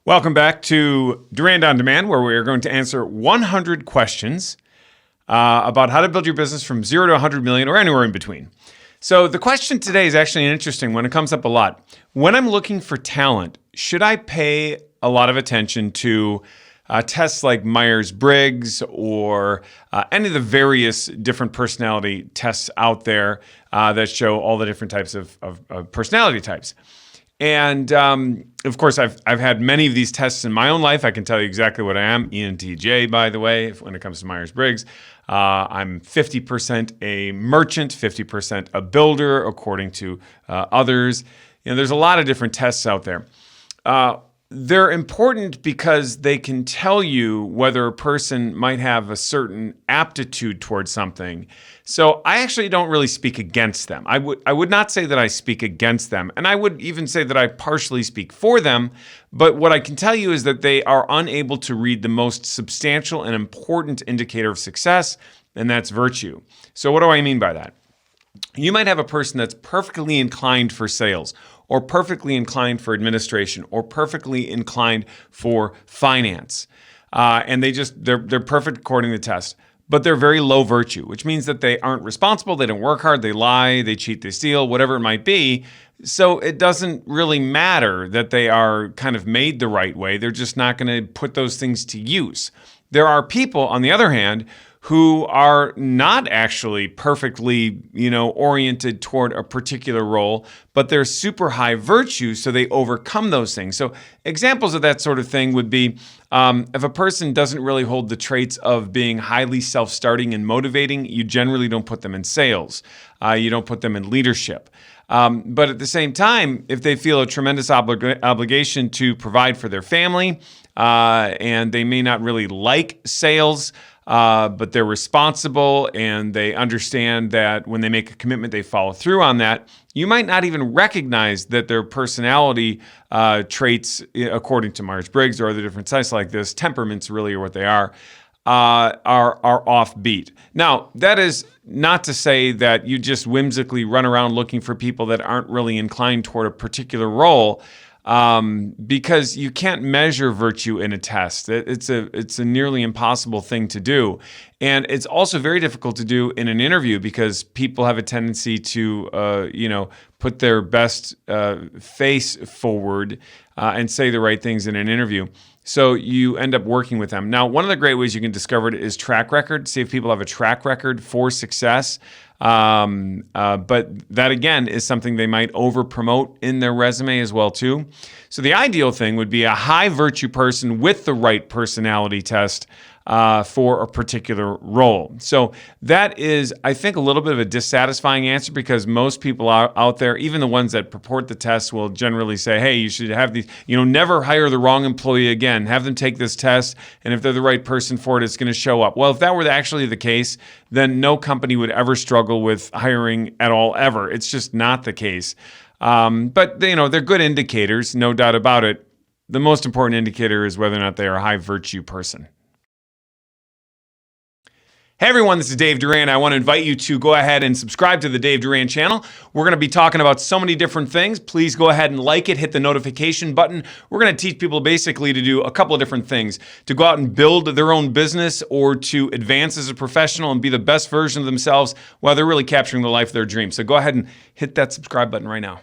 Welcome back to Durand On Demand, where we are going to answer 100 questions about how to build your business from 0 to 100 million or anywhere in between. So the question today is actually an interesting one. It comes up a lot. When I'm looking for talent, should I pay a lot of attention to tests like Myers Briggs or any of the various different personality tests out there that show all the different types of personality types? And of course, I've had many of these tests in my own life. I can tell you exactly what I am. ENTJ, by the way, when it comes to Myers-Briggs. I'm 50% a merchant, 50% a builder, according to others. You know, there's a lot of different tests out there. They're important because they can tell you whether a person might have a certain aptitude towards something. So I actually don't really speak against them. I would not say that I speak against them, and I would even say that I partially speak for them. But what I can tell you is that they are unable to read the most substantial and important indicator of success, and that's virtue. So what do I mean by that? You might have a person that's perfectly inclined for sales, or perfectly inclined for administration, or perfectly inclined for finance. And they're perfect according to the test. But they're very low virtue, which means that they aren't responsible, they don't work hard, they lie, they cheat, they steal, whatever it might be. So it doesn't really matter that they are kind of made the right way. They're just not going to put those things to use. There are people, on the other hand, who are not actually perfectly, oriented toward a particular role, but they're super high virtue, so they overcome those things. So examples of that sort of thing would be if a person doesn't really hold the traits of being highly self-starting and motivating, you generally don't put them in sales. You don't put them in leadership. But at the same time, if they feel a tremendous obligation to provide for their family, and they may not really like sales, but they're responsible and they understand that when they make a commitment, they follow through on that. You might not even recognize that their personality traits, according to Myers-Briggs or other different sites like this, temperaments really are what they are offbeat. Now, that is not to say that you just whimsically run around looking for people that aren't really inclined toward a particular role. Because you can't measure virtue in a test. It's a nearly impossible thing to do. And it's also very difficult to do in an interview because people have a tendency to, put their best face forward and say the right things in an interview. So you end up working with them. Now, one of the great ways you can discover it is track record. See if people have a track record for success. But that, again, is something they might over-promote in their resume as well, too. So the ideal thing would be a high-virtue person with the right personality test for a particular role. So that is, I think, a little bit of a dissatisfying answer because most people out there, even the ones that purport the test, will generally say, hey, you should have these, never hire the wrong employee again. Have them take this test, and if they're the right person for it, it's going to show up. Well, if that were actually the case, then no company would ever struggle with hiring at all, ever. It's just not the case. But, they're good indicators, no doubt about it. The most important indicator is whether or not they are a high-virtue person. Hey everyone, this is Dave Durand. I want to invite you to go ahead and subscribe to the Dave Durand channel. We're going to be talking about so many different things. Please go ahead and like it, hit the notification button. We're going to teach people basically to do a couple of different things, to go out and build their own business or to advance as a professional and be the best version of themselves while they're really capturing the life of their dreams. So go ahead and hit that subscribe button right now.